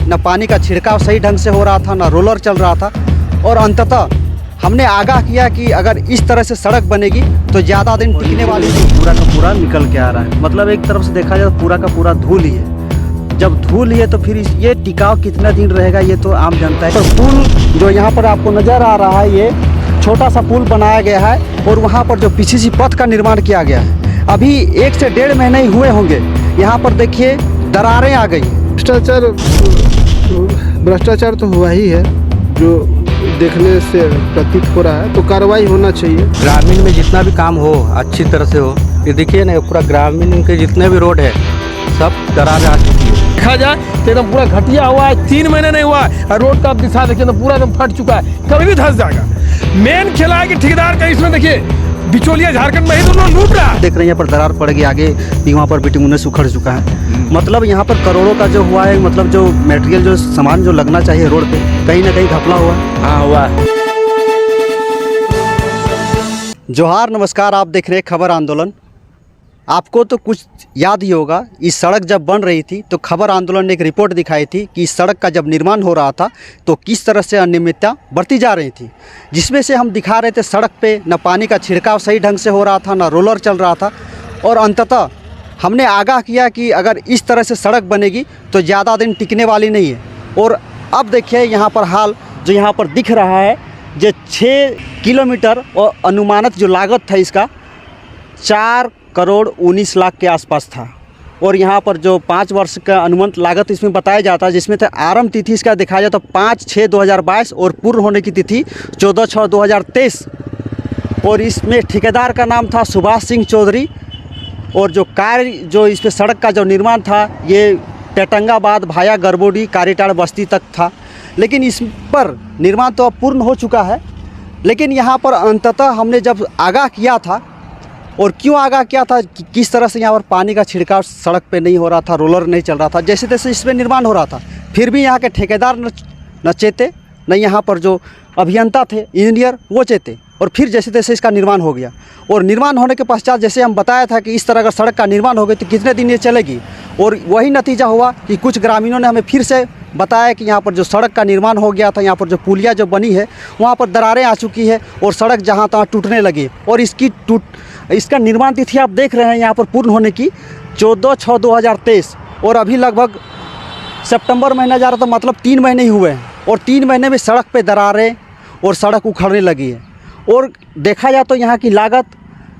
न पानी का छिड़काव सही ढंग से हो रहा था, न रोलर चल रहा था। और अंततः हमने आगाह किया कि अगर इस तरह से सड़क बनेगी तो ज़्यादा दिन टिकने वाली नहीं। पूरा का पूरा निकल के आ रहा है, मतलब एक तरफ से देखा जाए तो पूरा का पूरा धूल ही है। जब धूल ही है तो फिर ये टिकाव कितना दिन रहेगा ये तो आम जनता है। पर पुल जो यहाँ पर आपको नज़र आ रहा है, ये छोटा सा पुल बनाया गया है और वहाँ पर जो पीसीसी पथ का निर्माण किया गया है, अभी 1 से 1.5 महीने ही हुए होंगे। यहाँ पर देखिए दरारें आ गई। भ्रष्टाचार तो हुआ ही है, जो देखने से प्रतीत हो रहा है, तो कार्रवाई होना चाहिए। ग्रामीण में जितना भी काम हो अच्छी तरह से हो। ये देखिए ना, पूरा ग्रामीण के जितने भी रोड है सब दरारें आ चुकी है। देखा जाए तो एकदम पूरा घटिया हुआ है, 3 महीने नहीं हुआ है और रोड का आप दिशा देखिए तो पूरा एकदम फट चुका है, कभी भी धंस जाएगा। मेन खेला है कि ठेकेदार का, इसमें देखिए बिचौलिया झारखंड में ही दोनों लूट रहा है। देख रहे हैं यहाँ पर दरार पड़ गई, आगे भी वहाँ पर बिटुमिनस से उखड़ चुका है। मतलब यहाँ पर करोड़ों का जो हुआ है, मतलब जो मटेरियल जो सामान जो लगना चाहिए रोड पे, कहीं ना कहीं घपला हुआ है। हाँ हुआ है। जोहार, नमस्कार, आप देख रहे हैं खबर आंदोलन। आपको तो कुछ याद ही होगा, इस सड़क जब बन रही थी तो खबर आंदोलन ने एक रिपोर्ट दिखाई थी कि इस सड़क का जब निर्माण हो रहा था तो किस तरह से अनियमितता बढ़ती जा रही थी, जिसमें से हम दिखा रहे थे सड़क पे न पानी का छिड़काव सही ढंग से हो रहा था, न रोलर चल रहा था। और अंततः हमने आगाह किया कि अगर इस तरह से सड़क बनेगी तो ज़्यादा दिन टिकने वाली नहीं है। और अब देखिए यहाँ पर हाल जो यहाँ पर दिख रहा है, जो 6 किलोमीटर और अनुमानित जो लागत था इसका 4 करोड़ 19 लाख के आसपास था। और यहाँ पर जो 5 वर्ष का अनुमानित लागत इसमें बताया जाता है, जिसमें था आरंभ तिथि इसका देखा जाए तो 5/6/2022 और पूर्ण होने की तिथि 14/6/2023। और इसमें ठेकेदार का नाम था सुभाष सिंह चौधरी। और जो कार्य जो इस पर सड़क का जो निर्माण था ये पेटंगाबाद भाया गरबोडी कारीटाड़ बस्ती तक था। लेकिन इस पर निर्माण तो अब पूर्ण हो चुका है। लेकिन यहाँ पर अंततः हमने जब आगाह किया था, और क्यों आगाह किया था कि किस तरह से यहाँ पर पानी का छिड़काव सड़क पे नहीं हो रहा था, रोलर नहीं चल रहा था, जैसे तैसे इसमें निर्माण हो रहा था, फिर भी यहाँ के ठेकेदार न चेते, न यहाँ पर जो अभियंता थे इंजीनियर वो चेते, और फिर जैसे तैसे इसका निर्माण हो गया। और निर्माण होने के पश्चात जैसे हम बताया था कि इस तरह अगर सड़क का निर्माण हो गया तो कितने दिन ये चलेगी, और वही नतीजा हुआ कि कुछ ग्रामीणों ने हमें फिर से बताया कि यहाँ पर जो सड़क का निर्माण हो गया था, यहाँ पर जो पुलिया जो बनी है वहाँ पर दरारें आ चुकी है और सड़क जहाँ तहाँ टूटने लगी। और इसका निर्माण तिथि आप देख रहे हैं यहाँ पर पूर्ण होने की 14/6/2023, और अभी लगभग सितंबर महीना जा रहा, तो मतलब 3 महीने ही हुए हैं। और 3 महीने में सड़क पे दरारें और सड़क उखड़ने लगी है। और देखा जाए तो यहाँ की लागत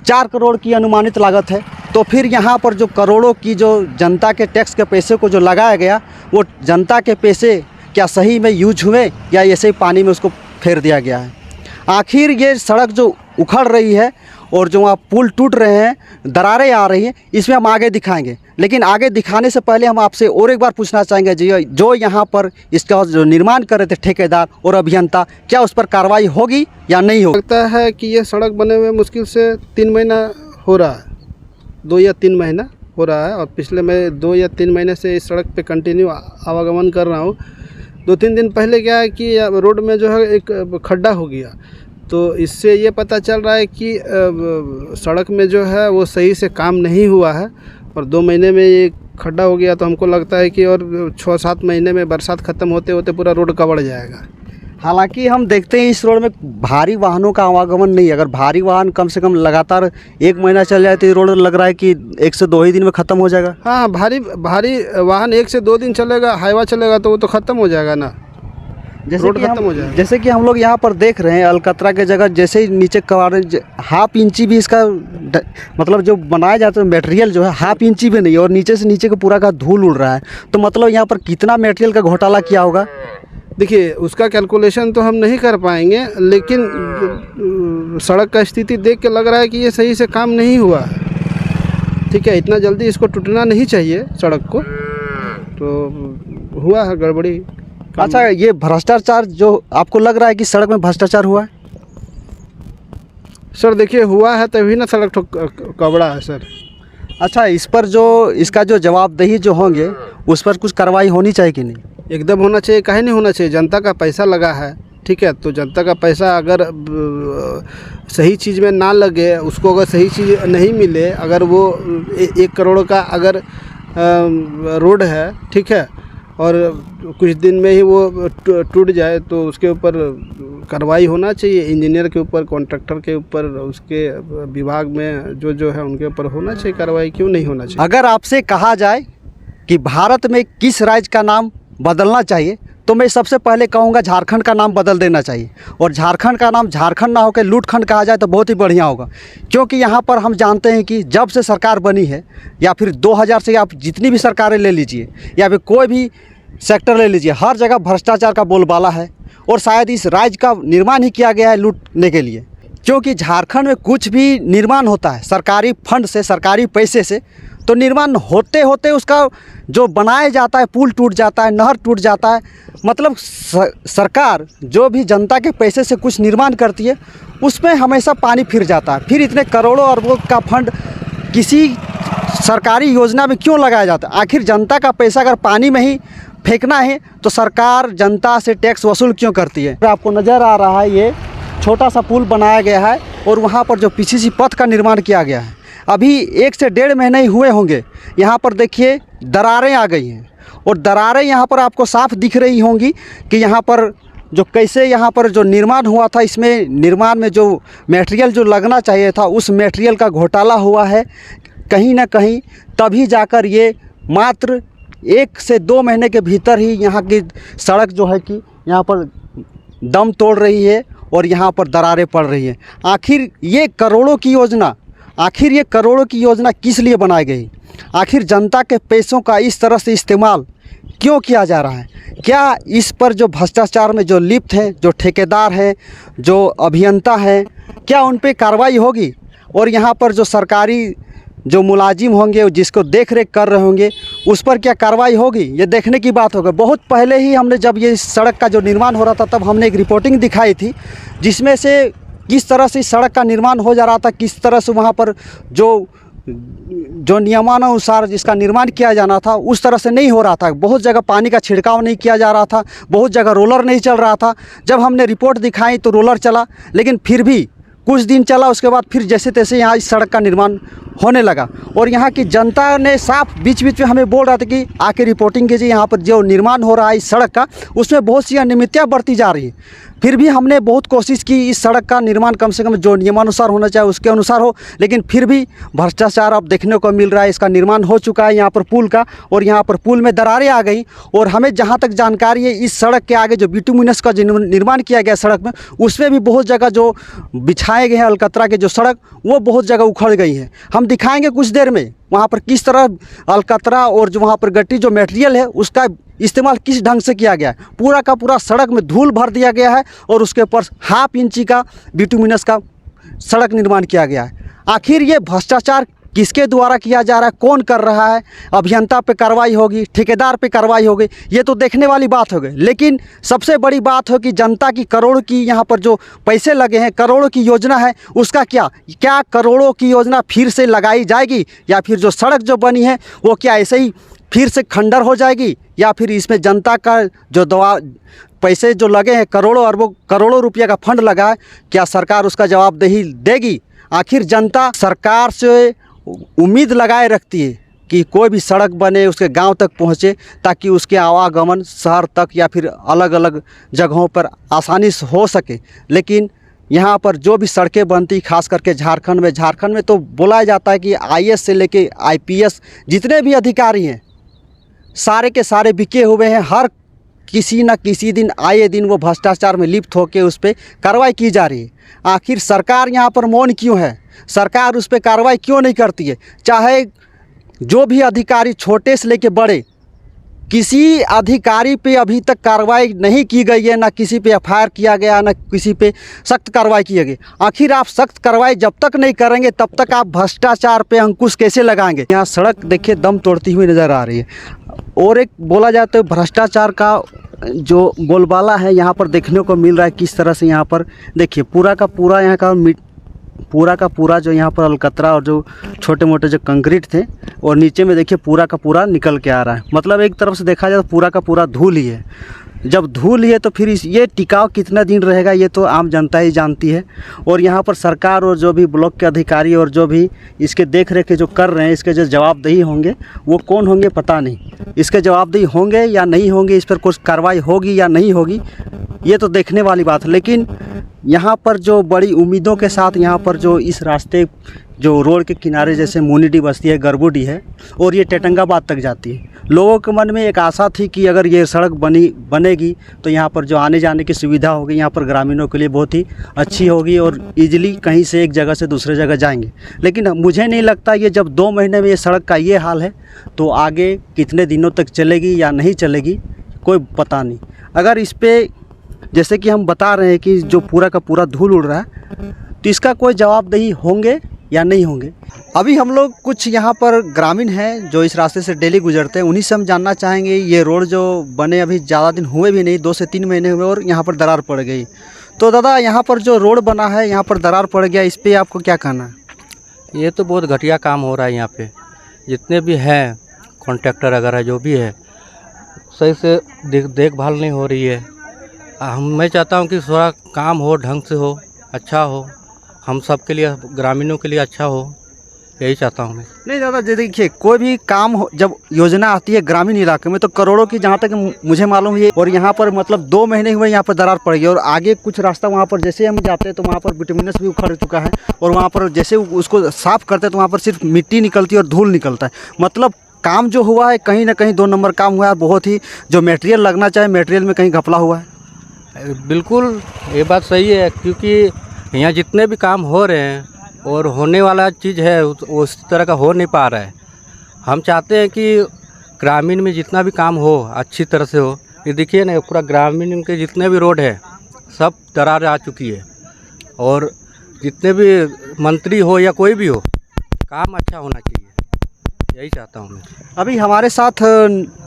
4 करोड़ की अनुमानित लागत है। तो फिर यहाँ पर जो करोड़ों की जो जनता के टैक्स के पैसे को जो लगाया गया, वो जनता के पैसे क्या सही में यूज हुए या ऐसे ही पानी में उसको फेर दिया गया है। आखिर ये सड़क जो उखड़ रही है और जो वहाँ पुल टूट रहे हैं, दरारें आ रही हैं, इसमें हम आगे दिखाएंगे। लेकिन आगे दिखाने से पहले हम आपसे और एक बार पूछना चाहेंगे जो यहाँ पर इसका जो निर्माण कर रहे थे ठेकेदार और अभियंता, क्या उस पर कार्रवाई होगी या नहीं होगी? लगता है कि ये सड़क बने हुए मुश्किल से 3 महीना हो रहा है, 2 या 3 महीना हो रहा है। और पिछले मैं 2 या 3 महीने से इस सड़क पे कंटिन्यू आवागमन कर रहा हूँ। 2-3 दिन पहले क्या है कि रोड में जो है एक खड्डा हो गया, तो इससे ये पता चल रहा है कि सड़क में जो है वो सही से काम नहीं हुआ है। और 2 महीने में ये खड्डा हो गया, तो हमको लगता है कि और 6-7 महीने में बरसात ख़त्म होते होते पूरा रोड कवर जाएगा। हालांकि हम देखते हैं इस रोड में भारी वाहनों का आवागमन नहीं। अगर भारी वाहन कम से कम लगातार 1 महीना चल जाए तो ये रोड लग रहा है कि 1 से 2 ही दिन में ख़त्म हो जाएगा। हाँ, भारी वाहन 1 से 2 दिन चलेगा, हाईवा चलेगा तो वो तो ख़त्म हो जाएगा ना, रोड खत्म हो जाएगा। जैसे कि हम लोग यहाँ पर देख रहे हैं अलकतरा के जगह जैसे ही नीचे कवाड़ 1/2 इंची भी इसका मतलब जो बनाया जाता है मटेरियल जो है 1/2 इंची भी नहीं, और नीचे से नीचे का पूरा का धूल उड़ रहा है। तो मतलब यहाँ पर कितना मटेरियल का घोटाला किया होगा? देखिए, उसका कैलकुलेशन तो हम नहीं कर पाएंगे, लेकिन सड़क का स्थिति देख के लग रहा है कि ये सही से काम नहीं हुआ है। ठीक है, इतना जल्दी इसको टूटना नहीं चाहिए सड़क को, तो हुआ है गड़बड़ी। अच्छा, ये भ्रष्टाचार जो आपको लग रहा है कि सड़क में भ्रष्टाचार हुआ है? सर देखिए, हुआ है तभी ना सड़क कबड़ा है सर। अच्छा, इस पर जो इसका जो जवाबदेही जो होंगे उस पर कुछ कार्रवाई होनी चाहिए कि नहीं? एकदम होना चाहिए, काहे नहीं होना चाहिए। जनता का पैसा लगा है, ठीक है, तो जनता का पैसा अगर सही चीज़ में ना लगे, उसको अगर सही चीज़ नहीं मिले, अगर वो 1 करोड़ का अगर रोड है, ठीक है, और कुछ दिन में ही वो टूट जाए तो उसके ऊपर कार्रवाई होना चाहिए। इंजीनियर के ऊपर, कॉन्ट्रैक्टर के ऊपर, उसके विभाग में जो है उनके ऊपर होना चाहिए कार्रवाई। क्यों नहीं होना चाहिए? अगर आपसे कहा जाए कि भारत में किस राज्य का नाम बदलना चाहिए तो मैं सबसे पहले कहूँगा झारखंड का नाम बदल देना चाहिए, और झारखंड का नाम झारखंड ना होकर लूटखंड कहा जाए तो बहुत ही बढ़िया होगा। क्योंकि यहाँ पर हम जानते हैं कि जब से सरकार बनी है, या फिर 2000 से आप जितनी भी सरकारें ले लीजिए या फिर कोई भी सेक्टर ले लीजिए, हर जगह भ्रष्टाचार का बोलबाला है। और शायद इस राज्य का निर्माण ही किया गया है लूटने के लिए। क्योंकि झारखंड में कुछ भी निर्माण होता है सरकारी फंड से, सरकारी पैसे से, तो निर्माण होते होते उसका जो बनाया जाता है पुल टूट जाता है, नहर टूट जाता है। मतलब सरकार जो भी जनता के पैसे से कुछ निर्माण करती है उसमें हमेशा पानी फिर जाता है। फिर इतने करोड़ों अरबों का फंड किसी सरकारी योजना में क्यों लगाया जाता है? आखिर जनता का पैसा अगर पानी में ही फेंकना है तो सरकार जनता से टैक्स वसूल क्यों करती है? आपको नज़र आ रहा है ये छोटा सा पुल बनाया गया है और वहाँ पर जो पीसीसी पथ का निर्माण किया गया है, अभी 1 से 1.5 महीने ही हुए होंगे। यहाँ पर देखिए दरारें आ गई हैं, और दरारें यहाँ पर आपको साफ दिख रही होंगी कि यहाँ पर जो कैसे यहाँ पर जो निर्माण हुआ था, इसमें निर्माण में जो मटेरियल जो लगना चाहिए था उस मटेरियल का घोटाला हुआ है कहीं ना कहीं। तभी जाकर ये मात्र 1 से 2 महीने के भीतर ही यहाँ की सड़क जो है कि यहाँ पर दम तोड़ रही है और यहाँ पर दरारें पड़ रही हैं। आखिर ये करोड़ों की योजना किस लिए बनाई गई? आखिर जनता के पैसों का इस तरह से इस्तेमाल क्यों किया जा रहा है? क्या इस पर जो भ्रष्टाचार में जो लिप्त हैं, जो ठेकेदार हैं, जो अभियंता हैं, क्या उन पे कार्रवाई होगी? और यहाँ पर जो सरकारी जो मुलाजिम होंगे, जिसको देख रेख कर रहे होंगे, उस पर क्या कार्रवाई होगी? ये देखने की बात होगी। बहुत पहले ही हमने जब ये सड़क का जो निर्माण हो रहा था तब हमने एक रिपोर्टिंग दिखाई थी, जिसमें से किस तरह से सड़क का निर्माण हो जा रहा था, किस तरह से वहाँ पर जो नियमानुसार जिसका निर्माण किया जाना था उस तरह से नहीं हो रहा था। बहुत जगह पानी का छिड़काव नहीं किया जा रहा था, बहुत जगह रोलर नहीं चल रहा था। जब हमने रिपोर्ट दिखाई तो रोलर चला, लेकिन फिर भी कुछ दिन चला, उसके बाद फिर जैसे तैसे यहाँ इस सड़क का निर्माण होने लगा। और यहाँ की जनता ने साफ बीच बीच में हमें बोल रहा था कि आके रिपोर्टिंग कीजिए, यहाँ पर जो निर्माण हो रहा है इस सड़क का उसमें बहुत सी अनियमितता बढ़ती जा रही है। फिर भी हमने बहुत कोशिश की इस सड़क का निर्माण कम से कम जो नियमानुसार होना चाहिए उसके अनुसार हो, लेकिन फिर भी भ्रष्टाचार अब देखने को मिल रहा है। इसका निर्माण हो चुका है यहाँ पर पुल का, और यहाँ पर पुल में दरारें आ गई। और हमें जहाँ तक जानकारी है इस सड़क के आगे जो बिटुमिनस का जो निर्माण किया गया सड़क में, उसमें भी बहुत जगह जो बिछाए गए हैं अलकतरा के जो सड़क, वो बहुत जगह उखड़ गई है। हम दिखाएंगे कुछ देर में वहाँ पर किस तरह अलकतरा और जो वहाँ पर गट्टी जो मटेरियल है उसका इस्तेमाल किस ढंग से किया गया है। पूरा का पूरा सड़क में धूल भर दिया गया है और उसके ऊपर 1/2 इंची का बिटुमिनस का सड़क निर्माण किया गया है। आखिर ये भ्रष्टाचार किसके द्वारा किया जा रहा है, कौन कर रहा है? अभियंता पे कार्रवाई होगी, ठेकेदार पे कार्रवाई होगी, ये तो देखने वाली बात हो गई। लेकिन सबसे बड़ी बात हो कि जनता की करोड़ों की यहाँ पर जो पैसे लगे हैं, करोड़ों की योजना है, उसका क्या करोड़ों की योजना फिर से लगाई जाएगी, या फिर जो सड़क जो बनी है वो क्या ऐसे ही फिर से खंडर हो जाएगी, या फिर इसमें जनता का जो पैसे जो लगे हैं, करोड़ों रुपये का फंड लगा है, क्या सरकार उसका जवाबदेही देगी? आखिर जनता सरकार से उम्मीद लगाए रखती है कि कोई भी सड़क बने, उसके गांव तक पहुंचे, ताकि उसके आवागमन शहर तक या फिर अलग अलग जगहों पर आसानी से हो सके। लेकिन यहाँ पर जो भी सड़कें बनती, खास करके झारखंड में तो बोला जाता है कि IAS से लेके IPS जितने भी अधिकारी हैं सारे के सारे बिके हुए हैं। हर किसी न किसी दिन, आए दिन वो भ्रष्टाचार में लिप्त होकर उस पर कार्रवाई की जा रही है। आखिर सरकार यहाँ पर मौन क्यों है? सरकार उस पर कार्रवाई क्यों नहीं करती है? चाहे जो भी अधिकारी, छोटे से लेके बड़े, किसी अधिकारी पे अभी तक कार्रवाई नहीं की गई है, ना किसी पे FIR किया गया, ना किसी पे सख्त कार्रवाई की गई। आखिर आप सख्त कार्रवाई जब तक नहीं करेंगे तब तक आप भ्रष्टाचार पे अंकुश कैसे लगाएंगे? यहाँ सड़क देखिए दम तोड़ती हुई नज़र आ रही है। और एक बोला जाए तो भ्रष्टाचार का जो बोलबाला है यहाँ पर देखने को मिल रहा है। किस तरह से यहाँ पर देखिए पूरा का पूरा यहाँ का जो यहाँ पर अलकतरा और जो छोटे मोटे जो कंक्रीट थे, और नीचे में देखिए पूरा का पूरा निकल के आ रहा है। मतलब एक तरफ से देखा जाए तो पूरा का पूरा धूल ही है। जब धूल ही है तो फिर ये टिकाव कितना दिन रहेगा ये तो आम जनता ही जानती है। और यहाँ पर सरकार और जो भी ब्लॉक के अधिकारी और जो भी इसके देख रेख जो कर रहे हैं, इसके जो जवाबदेही होंगे वो कौन होंगे पता नहीं। इसके जवाबदेही होंगे या नहीं होंगे, इस पर कुछ कार्रवाई होगी या नहीं होगी, ये तो देखने वाली बात है। लेकिन यहाँ पर जो बड़ी उम्मीदों के साथ यहाँ पर जो इस रास्ते जो रोड के किनारे जैसे मुनिडी बस्ती है, गरबुडी है और ये टेटंगाबाद तक जाती है, लोगों के मन में एक आशा थी कि अगर ये सड़क बनेगी तो यहाँ पर जो आने जाने की सुविधा होगी यहाँ पर ग्रामीणों के लिए बहुत ही अच्छी होगी और इजीली कहीं से एक जगह से दूसरे जगह जाएंगे। लेकिन मुझे नहीं लगता ये जब 2 महीने में ये सड़क का ये हाल है तो आगे कितने दिनों तक चलेगी या नहीं चलेगी कोई पता नहीं। अगर इस पर जैसे कि हम बता रहे हैं कि जो पूरा का पूरा धूल उड़ रहा है तो इसका कोई जवाबदेही होंगे या नहीं होंगे। अभी हम लोग कुछ यहाँ पर ग्रामीण हैं जो इस रास्ते से डेली गुजरते हैं, उन्हीं से हम जानना चाहेंगे। ये रोड जो बने अभी ज़्यादा दिन हुए भी नहीं, 2 से 3 महीने हुए और यहाँ पर दरार पड़ गई। तो दादा यहाँ पर जो रोड बना है यहाँ पर दरार पड़ गया, इस पर आपको क्या कहना है? ये तो बहुत घटिया काम हो रहा है यहाँ पे। जितने भी हैं कॉन्ट्रैक्टर वगैरह जो भी है सही से देखभाल नहीं हो रही है। मैं चाहता हूँ कि थोड़ा काम हो, ढंग से हो, अच्छा हो, हम सब के लिए, ग्रामीणों के लिए अच्छा हो, यही चाहता हूँ मैं। नहीं दादा जी देखिए, कोई भी काम हो, जब योजना आती है ग्रामीण इलाके में तो करोड़ों की, जहाँ तक मुझे मालूम है, और यहाँ पर मतलब 2 महीने हुए यहाँ पर दरार पड़ गई और आगे कुछ रास्ता वहाँ पर जैसे हम जाते हैं तो वहाँ पर विटामिनस भी उखड़ चुका है और वहाँ पर जैसे उसको साफ करते हैं तो वहाँ पर सिर्फ मिट्टी निकलती है और धूल निकलता है। मतलब काम जो हुआ है कहीं ना कहीं 2 नंबर काम हुआ है। बहुत ही जो मटेरियल लगना चाहिए मटेरियल में कहीं घपला हुआ है। बिल्कुल ये बात सही है, क्योंकि यहाँ जितने भी काम हो रहे हैं और होने वाला चीज़ है वो उस तरह का हो नहीं पा रहा है। हम चाहते हैं कि ग्रामीण में जितना भी काम हो अच्छी तरह से हो। ये देखिए ना, पूरा ग्रामीण के जितने भी रोड है सब दरार आ चुकी है और जितने भी मंत्री हो या कोई भी हो काम अच्छा होना चाहिए, यही चाहता हूँ मैं। अभी हमारे साथ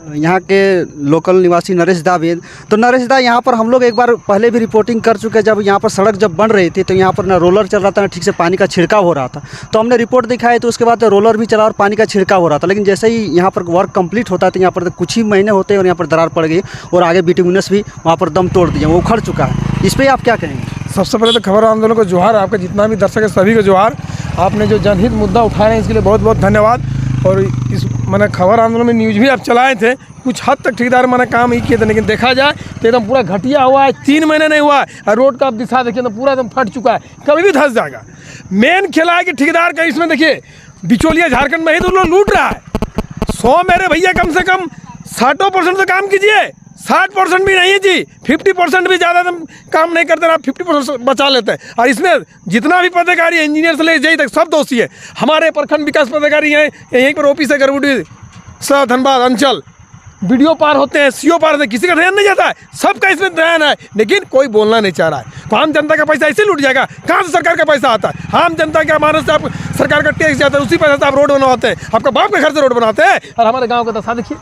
यहाँ के लोकल निवासी नरेश दा भी हैं। तो नरेश दा, यहाँ पर हम लोग एक बार पहले भी रिपोर्टिंग कर चुके हैं। जब यहाँ पर सड़क जब बन रही थी तो यहाँ पर ना रोलर चल रहा था ना ठीक से पानी का छिड़काव हो रहा था। तो हमने रिपोर्ट दिखाई तो उसके बाद रोलर भी चला और पानी का छिड़काव हो रहा था। लेकिन जैसे ही यहाँ पर वर्क कंप्लीट होता है तो यहाँ पर कुछ ही महीने होते हैं और यहाँ पर दरार पड़ गई और आगे बिटुमिनस भी वहाँ पर दम तोड़ दिया, वो उखड़ चुका है। इस पर आप क्या कहेंगे? सबसे पहले तो खबर आंदोलन को जोहार, आपका जितना भी दर्शक है सभी को जोहार। आपने जो जनहित मुद्दा उठाए हैं इसके लिए बहुत बहुत धन्यवाद। और इस मैंने खबर आंदोलन में न्यूज़ भी आप चलाए थे, कुछ हद तक ठेकेदार मैंने काम ही किए थे, लेकिन देखा जाए तो एकदम पूरा घटिया हुआ है। 3 महीने नहीं हुआ है और रोड का आप दिशा देखिए तो पूरा एकदम फट चुका है, कभी भी धंस जाएगा। मेन खेला है कि ठेकेदार का इसमें देखिए बिचौलिया झारखंड में ही तो लोग लूट रहा है। 100 मेरे भैया कम से कम 60% तो काम कीजिए, 60% भी नहीं है जी, 50% भी ज़्यादा काम नहीं करते ना, 50% बचा लेते हैं। और इसमें जितना भी पदाधिकारी है, इंजीनियर से ले जाइए तक सब दोषी है। हमारे प्रखंड विकास पदाधिकारी हैं यहीं पर ऑफिस है गरबुडी सा धनबाद अंचल, वीडियो पार होते हैं, सीओ पार होते हैं, किसी का ध्यान नहीं जाता है, सबका इसमें ध्यान है, लेकिन कोई बोलना नहीं चाह रहा है। तो आम जनता का पैसा ऐसे लूट जाएगा, कहाँ से सरकार का पैसा आता है? आम जनता के मानस से आप सरकार का टैक्स जाता है, उसी पैसा से आप रोड बनवाते हैं, आपका बाप के घर से रोड बनाते हैं। और हमारे गाँव का दशा देखिए,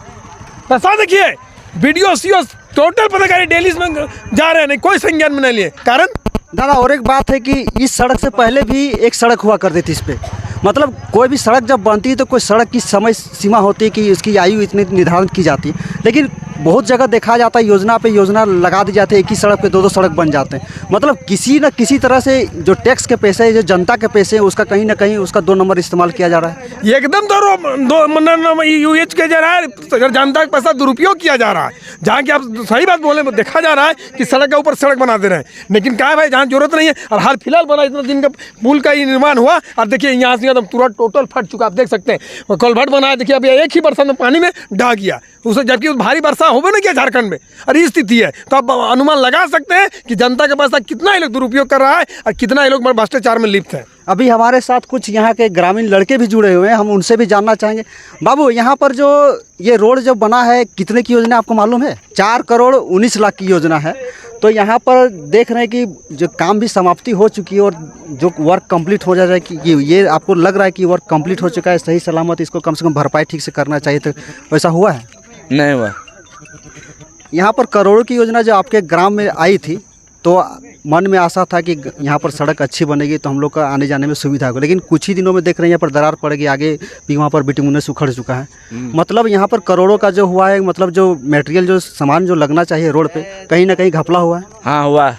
दशा देखिए, वीडियो सीओ टोटल पदाधिकारी डेली में जा रहे हैं, नहीं कोई संज्ञान में नहीं लिए। कारण दादा और एक बात है कि इस सड़क से पहले भी एक सड़क हुआ करती थी इस पर, मतलब कोई भी सड़क जब बनती है तो कोई सड़क की समय सीमा होती है कि उसकी आयु इतनी निर्धारित की जाती है। लेकिन बहुत जगह देखा जाता है योजना पे योजना लगा दी जाती है, एक ही सड़क पे 2-2 सड़क बन जाते हैं। मतलब किसी न किसी तरह से जो टैक्स के पैसे, जो जनता के पैसे हैं, उसका कहीं ना कहीं उसका 2 नंबर इस्तेमाल किया जा रहा है। एकदम दो यूएच के जा रहा है, जनता का पैसा दुरुपयोग किया जा रहा है। जहाँ की आप सही बात बोले, देखा जा रहा है कि सड़क के ऊपर सड़क बना दे रहे हैं, लेकिन क्या है भाई, जहाँ जरूरत नहीं है। और हाल फिलहाल बना इतना दिन का पुल का ही निर्माण हुआ और देखिए यहाँ से एकदम पूरा टोटल फट चुका, आप देख सकते हैं। कलभट बनाया, देखिए अभी एक ही बरसात में पानी में ढह गया उसे, जबकि भारी वर्षा हो ना किया झारखंड में, और ये स्थिति है। तो आप अनुमान लगा सकते हैं कि जनता का पैसा कितना ये लोग दुरुपयोग कर रहा है और कितना ये लोग भ्रष्टाचार में लिप्त है। अभी हमारे साथ कुछ यहाँ के ग्रामीण लड़के भी जुड़े हुए हैं, हम उनसे भी जानना चाहेंगे। बाबू, यहाँ पर जो ये रोड जो बना है कितने की योजना आपको मालूम है? 4 करोड़ 19 लाख की योजना है। तो यहाँ पर देख रहे हैं कि जो काम भी समाप्ति हो चुकी है और जो वर्क कंप्लीट हो जाए कि ये आपको लग रहा है कि वर्क कंप्लीट हो चुका है सही सलामत, इसको कम से कम भरपाई ठीक से करना चाहिए, तो वैसा हुआ है? नहीं हुआ। यहाँ पर करोड़ों की योजना जो आपके ग्राम में आई थी तो मन में आशा था कि यहाँ पर सड़क अच्छी बनेगी तो हम लोग का आने जाने में सुविधा होगी, लेकिन कुछ ही दिनों में देख रहे हैं यहाँ पर दरार पड़ेगी, आगे भी वहाँ पर बिटुमिनस उखड़ चुका है। मतलब यहाँ पर करोड़ों का जो हुआ है, मतलब जो मटेरियल जो सामान जो लगना चाहिए रोड पे, कहीं ना कहीं घपला हुआ है। हाँ हुआ।